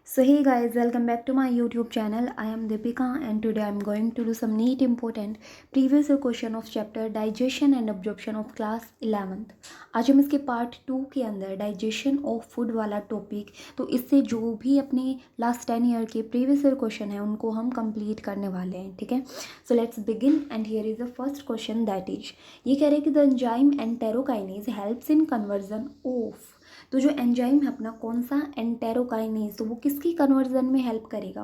So hey guys, welcome back to my YouTube channel. I am Deepika and today I am going to do some neat important previous year question of chapter digestion and absorption of class 11th. आज हम इसके part 2 के अंदर digestion of food वाला topic, तो इससे जो भी अपने लास्ट 10 ईयर के प्रीवियस ईयर क्वेश्चन है उनको हम कंप्लीट करने वाले हैं. ठीक है, so let's begin and here is the first question that is, ये कह रहे हैं कि the enzyme enterokinase helps in conversion of, तो जो एंजाइम है अपना कौन सा एंटेरोकाइनेज, तो वो किसकी कन्वर्जन में हेल्प करेगा?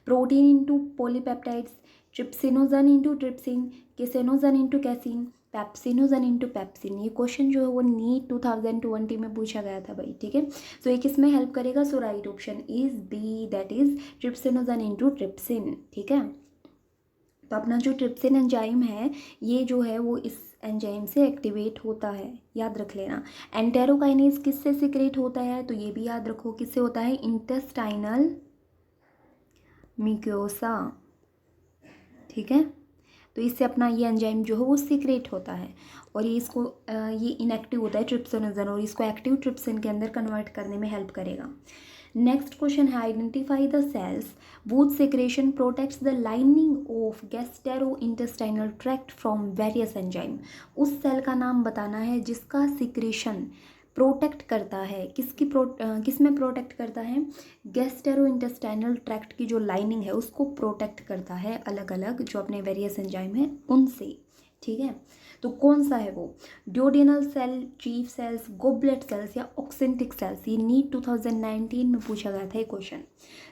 Protein into polypeptides, trypsinogen into trypsin, caseinogen into casein, pepsinogen into pepsin. ये क्वेश्चन जो है वो नीट 2020 में पूछा गया था भाई. ठीक है, सो ये किस में हेल्प करेगा? So right option is B, that is trypsinogen into trypsin. ठीक है, तो अपना जो ट्रिप्सिन एंजाइम है ये जो है वो इस एंजाइम से एक्टिवेट होता है, याद रख लेना. एंटेरोकाइनेज किससे सिक्रेट होता है? तो ये भी याद रखो किससे होता है? Intestinal mucosa. ठीक है, तो इससे अपना ये एंजाइम जो है वो सीक्रेट होता है और ये इसको ये इनएक्टिव होता है ट्रिप्सिनोजन और इसको एक्टिव ट्रिप्सिन के अंदर कन्वर्ट करने में हेल्प करेगा. नेक्स्ट क्वेश्चन है identify the cells whose secretion protects the lining of gastrointestinal tract from various enzyme. उस सेल का नाम बताना है जिसका सिक्रेशन प्रोटेक्ट करता है. किस में प्रोटेक्ट करता है? गैस्ट्रोइंटेस्टाइनल ट्रैक्ट की जो लाइनिंग है उसको प्रोटेक्ट करता है अलग अलग जो अपने वेरियस एंजाइम है उनसे. ठीक है, तो कौन सा है वो? Duodenal cell, chief cells, goblet cells या ऑक्सेंटिक सेल्स. ये नीट 2019 में पूछा गया था ये question.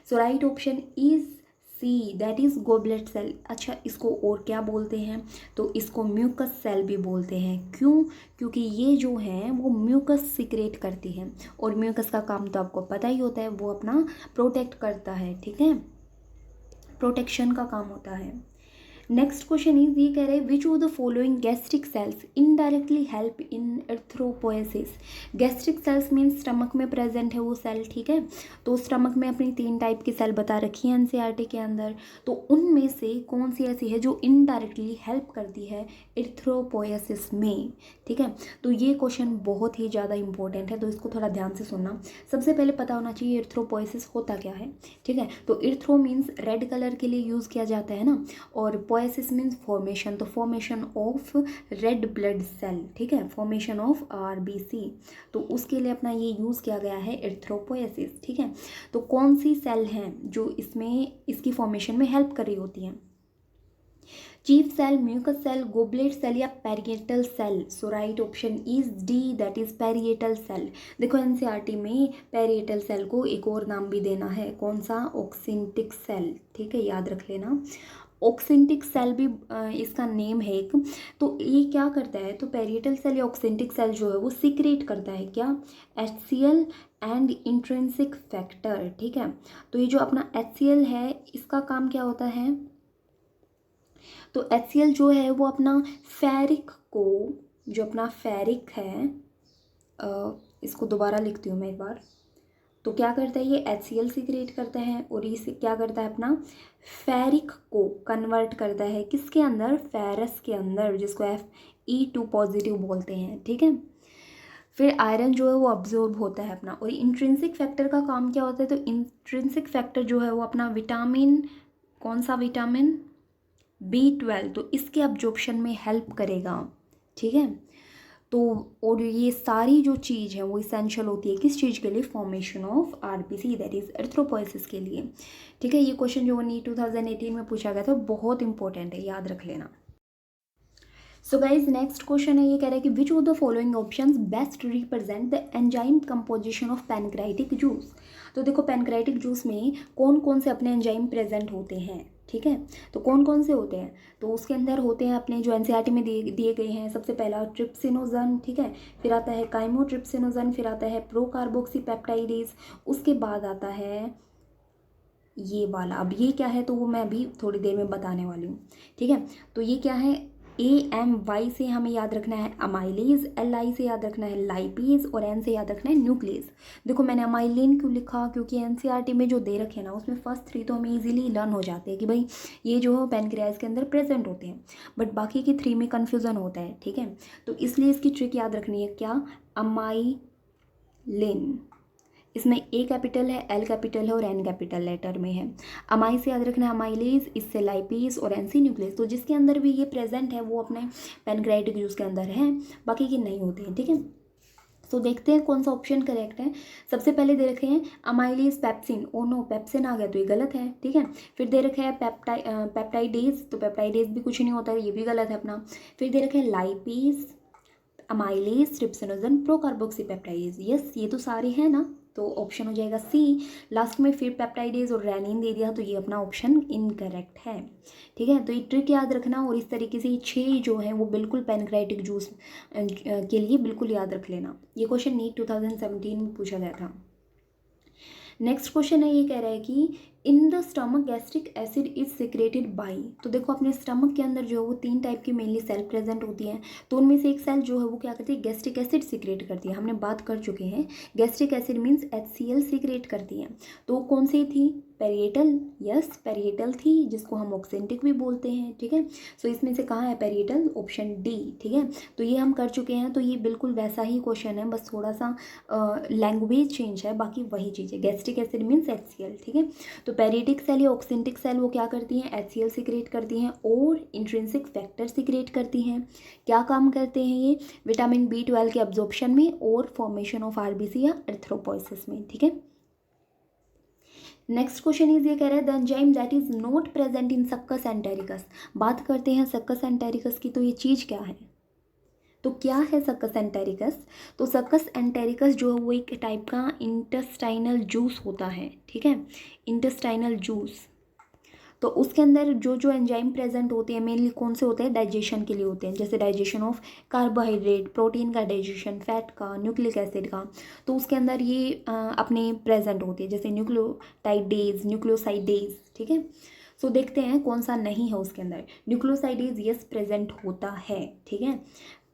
So right option is C, that is goblet cell. अच्छा, इसको और क्या बोलते हैं? तो इसको म्यूकस सेल भी बोलते हैं. क्यों? क्योंकि ये जो है वो म्यूकस सिक्रेट करती है और म्यूकस का काम तो आपको पता ही होता है, वो अपना प्रोटेक्ट करता है. ठीक है, प्रोटेक्शन का काम होता है. नेक्स्ट क्वेश्चन इज, ये कह रहे हैं which of the following gastric cells indirectly help in erythropoiesis. Gastric cells means stomach में प्रेजेंट है वो सेल. ठीक है, तो स्टमक में अपनी 3 टाइप की सेल बता रखी है एनसीईआरटी के अंदर, तो उनमें से कौन सी ऐसी है जो इनडायरेक्टली हेल्प करती है एर्थ्रोपोएसिस में. ठीक है, तो ये क्वेश्चन बहुत ही ज़्यादा इंपॉर्टेंट है, तो इसको थोड़ा ध्यान से सुनना. सबसे पहले पता होना चाहिए एर्थ्रोपोएसिस होता क्या है. ठीक है, तो एर्थ्रो मीन्स रेड कलर के लिए यूज़ किया जाता है ना, और पोएसिस मीन्स फॉर्मेशन, तो formation of red blood cell. ठीक है, फॉर्मेशन ऑफ आरबीसी, तो उसके लिए अपना ये यूज़ किया गया है एर्थ्रोपोएसिस. ठीक है, तो कौन सी सेल हैं जो इसमें इसकी फॉर्मेशन में हेल्प कर रही होती हैं? Chief cell, mucus cell, goblet cell या parietal cell. So right option is D, that is parietal cell. देखो एनसीईआरटी में पेरिएटल सेल को एक और नाम भी देना है, कौन सा? Oxyntic cell. ठीक है, याद रख लेना, ऑक्सिंटिक सेल भी इसका नेम है एक. तो ये क्या करता है? तो पेरिएटल सेल या ऑक्सिंटिक सेल जो है वो सीक्रेट करता है क्या? HCl and intrinsic factor. ठीक है, तो ये जो अपना HCl है इसका काम क्या होता है? तो HCl जो है वो अपना फेरिक को, जो अपना फेरिक है, इसको दोबारा लिखती हूँ मैं एक बार. तो क्या करता है? ये HCl सीक्रेट करता है और ये क्या करता है? अपना फेरिक को कन्वर्ट करता है किसके अंदर? फेरस के अंदर, जिसको Fe2 पॉजिटिव बोलते हैं. ठीक है, फिर आयरन जो है वो अब्जॉर्ब होता है अपना. और इंट्रिंसिक फैक्टर का काम क्या होता है? तो इंट्रिंसिक फैक्टर जो है वो अपना विटामिन, कौन सा विटामिन? B12, तो इसके अब्जॉर्प्शन में हेल्प करेगा. ठीक है, तो और ये सारी जो चीज़ है वो इसेंशियल होती है किस चीज़ के लिए? Formation of RBC, that is erythropoiesis के लिए. ठीक है, ये क्वेश्चन जो नीट 2018 में पूछा गया था बहुत इंपॉर्टेंट है, याद रख लेना. सो गाइज नेक्स्ट क्वेश्चन है, ये कह रहा है कि which of the following options best represent the enzyme composition of pancreatic juice. तो देखो पैनक्राइटिक जूस में कौन कौन से अपने एंजाइम प्रेजेंट होते हैं. ठीक है, तो कौन कौन से होते हैं? तो उसके अंदर होते हैं अपने जो एनसीईआरटी में दिए गए हैं. सबसे पहला ट्रिप्सिनोजन. ठीक है, फिर आता है काइमोट्रिप्सिनोजन, फिर आता है प्रोकार्बोक्सी पेप्टाइडेज, उसके बाद आता है ये वाला. अब ये क्या है तो वो मैं अभी थोड़ी देर में बताने वाली हूँ. ठीक है, तो ये क्या है? AMY से हमें याद रखना है अमाइलेज, LI से याद रखना है लाइपेज और N से याद रखना है न्यूक्लियस. देखो मैंने अमाइलिन क्यों लिखा? क्योंकि एनसीईआरटी में जो दे रखे हैं ना उसमें फर्स्ट 3 तो हमें इजीली लर्न हो जाते हैं कि भाई ये जो है पैनक्रियाज के अंदर प्रेजेंट होते हैं, बट बाकी की 3 में कन्फ्यूज़न होता है. ठीक है, तो इसलिए इसकी ट्रिक याद रखनी है क्या? अमाइलिन. इसमें ए कैपिटल है, एल कैपिटल है और एन कैपिटल लेटर में है। अमाई से याद रखना है अमाइलेज, इससे लाइपेज और एनसी न्यूक्लियस। तो जिसके अंदर भी ये प्रेजेंट है वो अपने पैनक्रियाटिक जूस के अंदर है, बाकी के नहीं होते हैं, ठीक है। तो देखते हैं कौन सा ऑप्शन करेक्ट है। सबसे पहले दे रखे हैं amylase pepsin, oh no pepsin आ गया तो ये गलत है, ठीक है। फिर दे रखे हैं पेप्टाइडेज, तो पेप्टाइडेज भी कुछ नहीं होता है, ये भी गलत है अपना। फिर दे रखे हैं लाइपेज, अमाइलेज, ट्रिप्सिनोजन, प्रोकार्बोक्सीपेप्टाइडेज, यस ये तो सारे हैं ना, तो ऑप्शन हो जाएगा सी। लास्ट में फिर पेप्टाइडेज और रेनिन दे दिया तो ये अपना ऑप्शन इनकरेक्ट है, ठीक है। तो ये ट्रिक याद रखना और इस तरीके से ये 6 जो है वो बिल्कुल पैनक्रियाटिक जूस के लिए बिल्कुल याद रख लेना। ये क्वेश्चन नीट 2017 में पूछा गया था। नेक्स्ट क्वेश्चन है, ये कह रहा है कि in the stomach gastric acid is secreted by. तो देखो अपने स्टमक के अंदर जो है वो 3 टाइप की मेनली सेल प्रेजेंट होती हैं, तो उनमें से एक सेल जो है वो क्या करती है, गैस्ट्रिक एसिड सिक्रेट करती है। हमने बात कर चुके हैं, gastric acid means HCl secrete करती है। तो कौन सी थी, पेरिएटल, यस पेरिएटल थी, जिसको हम ऑक्सेंटिक भी बोलते हैं, ठीक है। सो इसमें से कहाँ है पेरिएटल, ऑप्शन डी, ठीक है। तो ये हम कर चुके हैं, तो ये बिल्कुल वैसा ही क्वेश्चन है, बस थोड़ा सा लैंग्वेज चेंज है, बाकी वही चीज़ है। गैस्ट्रिक एसिड मीन्स HCl, ठीक है। तो पेरिएटिक सेल या ऑक्सेंटिक सेल वो क्या करती हैं, HCl सिक्रेट करती हैं और इंट्रिंसिक फैक्टर सिक्रेट करती हैं। क्या काम करते हैं ये, विटामिन B12 के एब्जॉर्प्शन में और फॉर्मेशन ऑफ RBC या एर्थ्रोपोइसिस में, ठीक है। नेक्स्ट क्वेश्चन इज, ये कह रहा है the enzyme that is not present in succus entericus. बात करते हैं सक्कस एंटेरिकस की, तो ये चीज़ क्या है, तो क्या है सक्कस एंटेरिकस। तो सक्कस एंटेरिकस जो है वो एक टाइप का इंटेस्टाइनल जूस होता है, ठीक है, इंटेस्टाइनल जूस। तो उसके अंदर जो जो एंजाइम प्रेजेंट होते हैं मेनली कौन से होते हैं, डाइजेशन के लिए होते हैं, जैसे डाइजेशन ऑफ कार्बोहाइड्रेट, प्रोटीन का डाइजेशन, फैट का, न्यूक्लिक एसिड का। तो उसके अंदर ये अपने प्रेजेंट होते हैं, जैसे न्यूक्लियोटाइडेज, न्यूक्लियोसाइडेज, ठीक है। सो देखते हैं कौन सा नहीं है उसके अंदर। न्यूक्लियोसाइडेज यस प्रेजेंट होता है, ठीक है।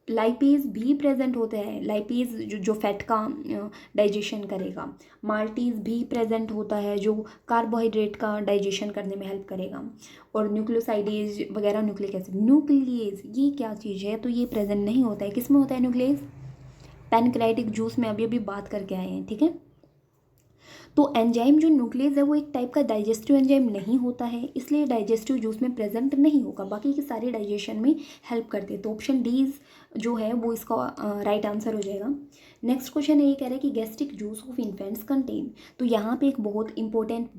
लाइपेज भी प्रेजेंट होते हैं, लाइपेज जो फैट का डाइजेशन करेगा। माल्टीज भी प्रेजेंट होता है जो कार्बोहाइड्रेट का डाइजेशन करने में हेल्प करेगा। और न्यूक्लियोसाइडेज वगैरह, न्यूक्लिक एसिड, न्यूक्लियेज ये क्या चीज़ है, तो ये प्रेजेंट नहीं होता है। किस में होता है न्यूक्लियेज, पैनक्रियाटिक जूस में अभी बात करके आए हैं, ठीक है। तो एंजाइम जो न्यूक्लियस है वो एक टाइप का डाइजेस्टिव एंजाइम नहीं होता है, इसलिए डाइजेस्टिव जूस में प्रेजेंट नहीं होगा, बाकी के सारे डाइजेशन में हेल्प करते हैं। तो ऑप्शन डी जो है वो इसका राइट आंसर हो जाएगा। नेक्स्ट क्वेश्चन ये कह रहा है कि gastric juice of infants contain. तो यहाँ पे एक बहुत इंपॉर्टेंट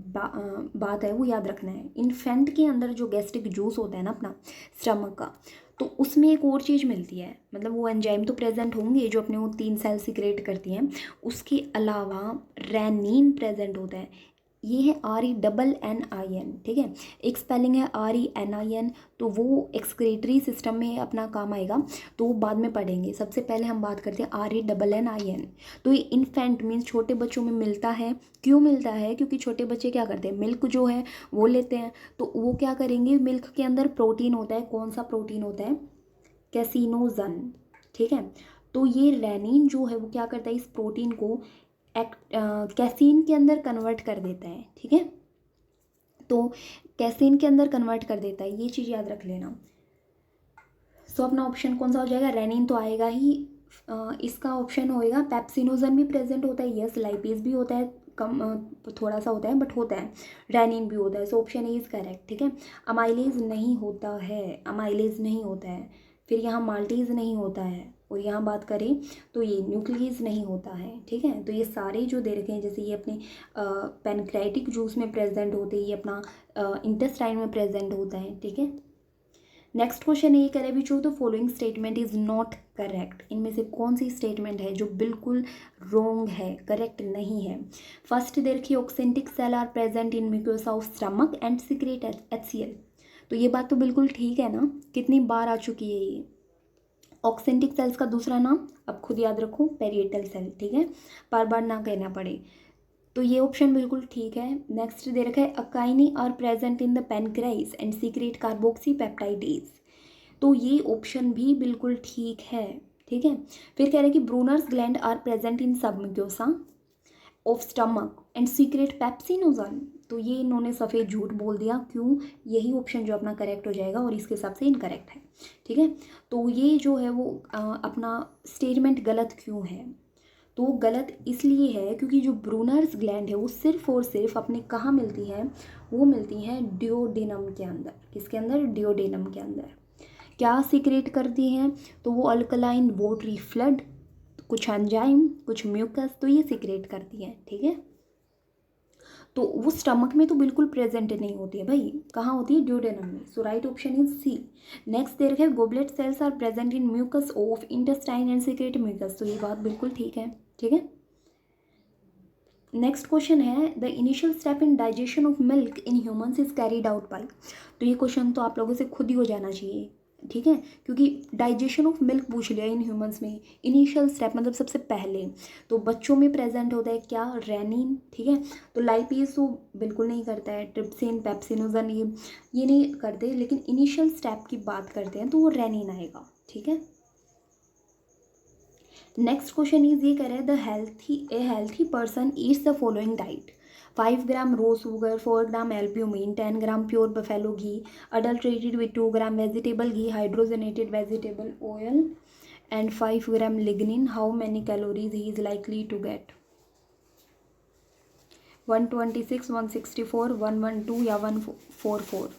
बात है वो याद रखना है। इन्फेंट के अंदर जो गैस्ट्रिक जूस होता है ना अपना स्टमक का, तो उसमें एक और चीज़ मिलती है, मतलब वो एंजाइम तो प्रेजेंट होंगे जो अपने वो 3 सेल सिक्रेट करती हैं, उसके अलावा रेनिन प्रेजेंट होता है। ये है RENNIN, ठीक है। एक स्पेलिंग है RENIN, तो वो एक्सक्रीटरी सिस्टम में अपना काम आएगा, तो वो बाद में पढ़ेंगे। सबसे पहले हम बात करते हैं RENNIN। तो ये इन्फेंट मीन्स छोटे बच्चों में मिलता है। क्यों मिलता है, क्योंकि छोटे बच्चे क्या करते हैं, मिल्क जो है वो लेते हैं, तो वो क्या करेंगे, मिल्क के अंदर प्रोटीन होता है। कौन सा प्रोटीन होता है, कैसिनोजन, ठीक है। तो ये रेनिन जो है वो क्या करता है, इस प्रोटीन को कैसीन के अंदर कन्वर्ट कर देता है, ठीक है। तो कैसीन के अंदर कन्वर्ट कर देता है, ये चीज़ याद रख लेना। सो अपना ऑप्शन कौन सा हो जाएगा, रेनिन तो आएगा ही। इसका ऑप्शन होएगा पेप्सिनोजन भी प्रेजेंट होता है, यस लाइपेज भी होता है, कम थोड़ा सा होता है बट होता है। रेनिन भी होता है, सो ऑप्शन इज करेक्ट, ठीक है। अमाइलेज नहीं होता है, अमाइलेज नहीं होता है। फिर यहाँ माल्टेज नहीं होता है, और यहाँ बात करें तो ये न्यूक्लियस नहीं होता है, ठीक है। तो ये सारे जो दे रखे हैं, जैसे ये अपने पैनक्रियाटिक जूस में प्रेजेंट होते हैं, ये अपना इंटेस्टाइन में प्रेजेंट होता है, ठीक है। नेक्स्ट क्वेश्चन ये कह रहे विच of the following statement is not correct. इनमें से कौन सी स्टेटमेंट है जो बिल्कुल रॉन्ग है, करेक्ट नहीं है। फर्स्ट दे रखी oxyntic cell are present in mucosa of stomach and secrete HCl। तो ये बात तो बिल्कुल ठीक है ना, कितनी बार आ चुकी है ये। ऑक्सेंटिक सेल्स का दूसरा नाम अब खुद याद रखो, पेरिएटल सेल, ठीक है, बार बार ना कहना पड़े। तो ये ऑप्शन बिल्कुल ठीक है। नेक्स्ट दे रखा है acini are present in the pancreas and secrete carboxypeptidase. तो ये ऑप्शन भी बिल्कुल ठीक है, ठीक है। फिर कह रहे हैं कि Brunner's gland are present in submucosa of stomach and secrete pepsinogen. तो ये इन्होंने सफ़ेद झूठ बोल दिया, क्यों, यही ऑप्शन जो अपना करेक्ट हो जाएगा और इसके हिसाब से इनकरेक्ट है, ठीक है। तो ये जो है वो अपना स्टेटमेंट गलत क्यों है, तो वो गलत इसलिए है क्योंकि जो ब्रूनर्स ग्लैंड है वो सिर्फ और सिर्फ अपने कहाँ मिलती है, वो मिलती हैं डिओडेनम के अंदर। किसके अंदर? डिओडेनम के अंदर। क्या सीक्रेट करती हैं? तो वो अल्कलाइन वाटरी फ्लड, कुछ एंजाइम, कुछ म्यूकस, तो ये सीक्रेट करती हैं। ठीक है, तो वो स्टमक में तो बिल्कुल प्रेजेंट नहीं होती है भाई, कहाँ होती है? ड्यूडेनम में। So right option is C. Next दे रखा है goblet cells are present in mucus of intestine and secrete mucus, तो ये बात बिल्कुल ठीक है। ठीक है, नेक्स्ट क्वेश्चन है the initial step in digestion of milk in humans is carried out by. तो ये क्वेश्चन तो आप लोगों से खुद ही हो जाना चाहिए। ठीक है, क्योंकि डाइजेशन ऑफ मिल्क पूछ लिया इन ह्यूमंस में, इनिशियल स्टेप मतलब सबसे पहले तो बच्चों में प्रेजेंट होता है क्या? रेनिन। ठीक है, तो लाइपेज तो बिल्कुल नहीं करता है, ट्रिप्सिन, पेप्सिनोजन ये नहीं करते, लेकिन इनिशियल स्टेप की बात करते हैं तो वो रेनिन आएगा। ठीक है, नेक्स्ट क्वेश्चन इज ये कह रहा है a healthy person eats the following diet: 5 gram raw sugar, 4 gram albumin, 10 gram pure buffalo ghee adulterated with 2 gram vegetable ghee, hydrogenated vegetable oil and 5 gram lignin. How many calories he is likely to get? 126, 164, 112 या 144?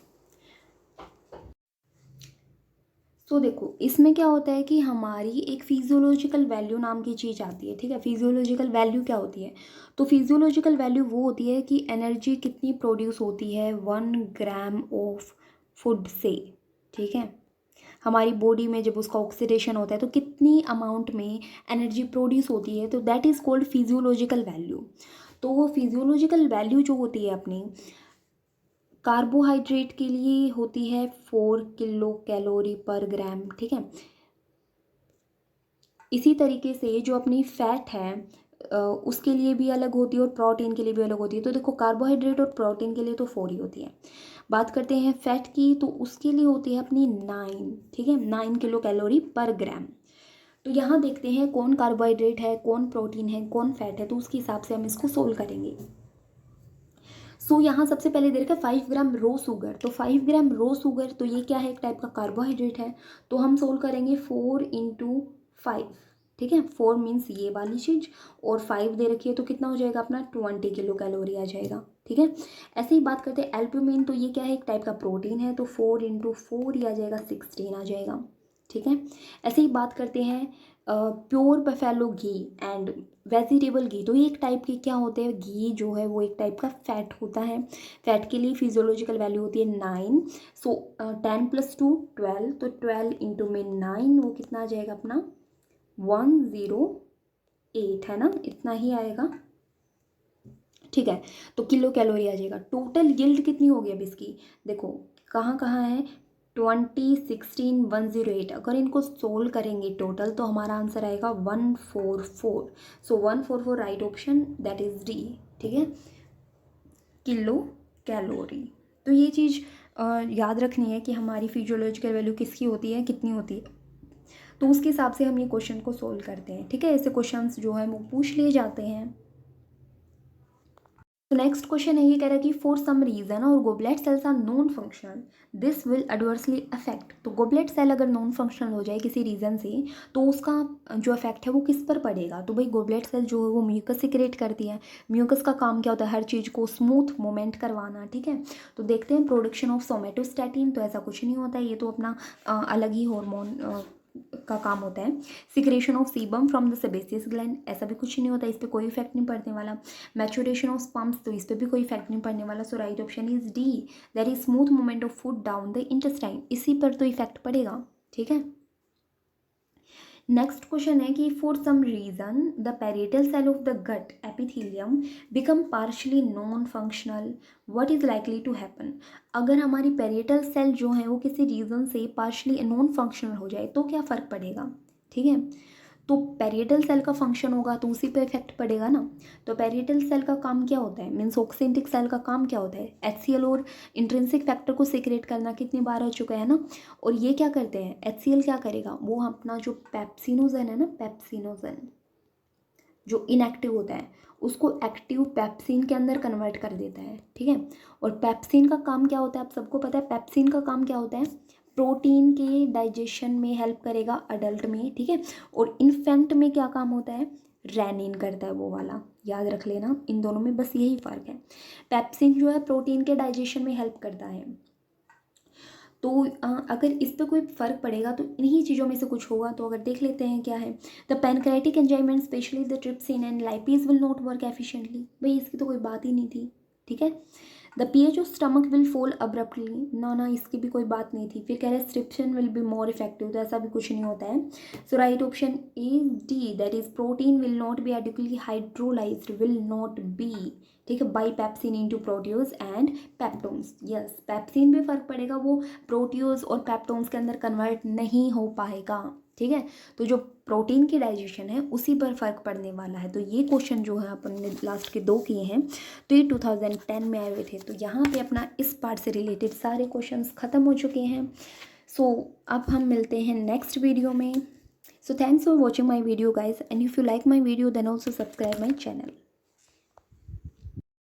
तो देखो इसमें क्या होता है कि हमारी एक फिजियोलॉजिकल वैल्यू नाम की चीज़ आती है। ठीक है, फिजियोलॉजिकल वैल्यू क्या होती है? तो फिजियोलॉजिकल वैल्यू वो होती है कि एनर्जी कितनी प्रोड्यूस होती है 1 ग्राम ऑफ फूड से। ठीक है, हमारी बॉडी में जब उसका ऑक्सीडेशन होता है तो कितनी अमाउंट में एनर्जी प्रोड्यूस होती है, तो that is called physiological value. तो वो फिजियोलॉजिकल वैल्यू जो होती है अपनी कार्बोहाइड्रेट के लिए होती है 4 किलो कैलोरी पर ग्राम। ठीक है, इसी तरीके से जो अपनी फैट है उसके लिए भी अलग होती है और प्रोटीन के लिए भी अलग होती है। तो देखो कार्बोहाइड्रेट और प्रोटीन के लिए तो 4 ही होती है। बात करते हैं फैट की, तो उसके लिए होती है अपनी 9। ठीक है, 9 किलो कैलोरी पर ग्राम। तो यहाँ देखते हैं कौन कार्बोहाइड्रेट है, कौन प्रोटीन है, कौन फैट है, तो उसके हिसाब से हम इसको सोल्व करेंगे। सो यहाँ सबसे पहले दे रखा है 5 ग्राम रो शुगर। तो 5 ग्राम रो शुगर तो ये क्या है? एक टाइप का कार्बोहाइड्रेट है। तो हम सोल्व करेंगे 4 इंटू 5। ठीक है, 4 मीन्स ये वाली चीज़ और 5 दे रखी है तो कितना हो जाएगा अपना 20 किलो कैलोरी आ जाएगा। ठीक है, ऐसे ही बात करते हैं एल्ब्यूमिन। तो ये क्या है? एक टाइप का प्रोटीन है, तो 4 इंटू 4 ही आ जाएगा, 16 आ जाएगा। ठीक है, ऐसे ही बात करते हैं pure buffalo ghee and vegetable ghee. तो ये एक टाइप के क्या होते हैं? घी जो है वो एक टाइप का फैट होता है। फैट के लिए फिजियोलॉजिकल वैल्यू होती है 9। सो 10 + 2 12, तो 12 इंटू में 9 वो कितना आ जाएगा अपना 108 है ना, इतना ही आएगा। ठीक है, तो किलो कैलोरी आ जाएगा। टोटल यील्ड कितनी होगी अब इसकी? देखो कहाँ कहाँ है 20, 16, 108। अगर इनको सोल्व करेंगे टोटल तो हमारा आंसर आएगा 144। सो 144 right option, that is D. ठीक है, किलो कैलोरी। तो ये चीज़ याद रखनी है कि हमारी फिजियोलॉजिकल वैल्यू किसकी होती है, कितनी होती है, तो उसके हिसाब से हम ये क्वेश्चन को सोल्व करते हैं। ठीक है, ऐसे क्वेश्चंस जो है वो पूछ लिए जाते हैं। तो नेक्स्ट क्वेश्चन है ये कह रहा है कि फॉर सम रीजन और goblet cells are non functional this will adversely affect. तो गोबलेट सेल अगर नॉन फंक्शनल हो जाए किसी रीज़न से तो उसका जो इफेक्ट है वो किस पर पड़ेगा? तो भाई गोबलेट सेल जो है वो म्यूकस सिक्रेट करती है। म्यूकस का काम क्या होता है? हर चीज़ को स्मूथ मूवमेंट करवाना। ठीक है, तो देखते हैं प्रोडक्शन ऑफ सोमेटोस्टैटिन, तो ऐसा कुछ नहीं होता है, ये तो अपना अलग ही हार्मोन का काम होता है। Secretion of sebum from the sebaceous gland, ऐसा भी कुछ नहीं होता, इस पर कोई इफेक्ट नहीं पड़ने वाला। मैचुरेशन ऑफ स्पर्म्स, तो इस पर भी कोई इफेक्ट नहीं पड़ने वाला। So right option is D, that is smooth movement of food down the intestine, इसी पर तो इफेक्ट पड़ेगा। ठीक है, नेक्स्ट क्वेश्चन है कि for some reason the parietal cell of the gut epithelium become partially non functional, what is likely to happen? अगर हमारी पेरिटल सेल जो है वो किसी रीजन से पार्शली नॉन फंक्शनल हो जाए तो क्या फ़र्क पड़ेगा? ठीक है, तो पेरिटल सेल का फंक्शन होगा तो उसी पे इफेक्ट पड़ेगा ना। तो पेरिटल सेल का काम क्या होता है? मीन्स ऑक्सेंटिक सेल का काम क्या होता है? HCl और इंट्रिंसिक फैक्टर को सीक्रेट करना, कितनी बार हो चुका है ना। और ये क्या करते हैं? HCl क्या करेगा? वो अपना जो पेप्सिनोजन है ना, पेप्सिनोजन जो इनएक्टिव होता है उसको एक्टिव पेप्सिन के अंदर कन्वर्ट कर देता है। ठीक है, और पेप्सिन का काम क्या होता है? आप सबको पता है पेप्सिन का काम क्या होता है? प्रोटीन के डाइजेशन में हेल्प करेगा अडल्ट में। ठीक है, और इन्फेंट में क्या काम होता है? रेनिन करता है वो वाला, याद रख लेना, इन दोनों में बस यही फ़र्क है। पेप्सिन जो है प्रोटीन के डाइजेशन में हेल्प करता है। तो अगर इस पर कोई फ़र्क पड़ेगा तो इन्हीं चीज़ों में से कुछ होगा। तो अगर देख लेते हैं क्या है, the pancreatic enzyme and specially the trypsin and lipase will not work efficiently. भाई इसकी तो कोई बात ही नहीं थी, ठीक है। The pH of stomach will fall abruptly, ना इसकी भी कोई बात नहीं थी। फिर कह रहे स्ट्रिप्शन विल बी मोर इफेक्टिव, तो ऐसा भी कुछ नहीं होता है। So right option is D, that is protein will not be adequately hydrolysed, will not be, ठीक है, by pepsin into proteoses and peptones. Yes, pepsin भी फर्क पड़ेगा, वो प्रोटियोज और पेप्टोन्स के अंदर कन्वर्ट नहीं हो पाएगा, ठीक है। तो जो प्रोटीन की डाइजेशन है उसी पर फ़र्क पड़ने वाला है। तो ये क्वेश्चन जो है अपन ने लास्ट के 2 किए हैं, तो ये 2010 में आए हुए थे। तो यहाँ पे अपना इस पार्ट से रिलेटेड सारे क्वेश्चंस ख़त्म हो चुके हैं। सो अब हम मिलते हैं नेक्स्ट वीडियो में। So thanks for watching my video guys, and if you like my video then also subscribe my channel.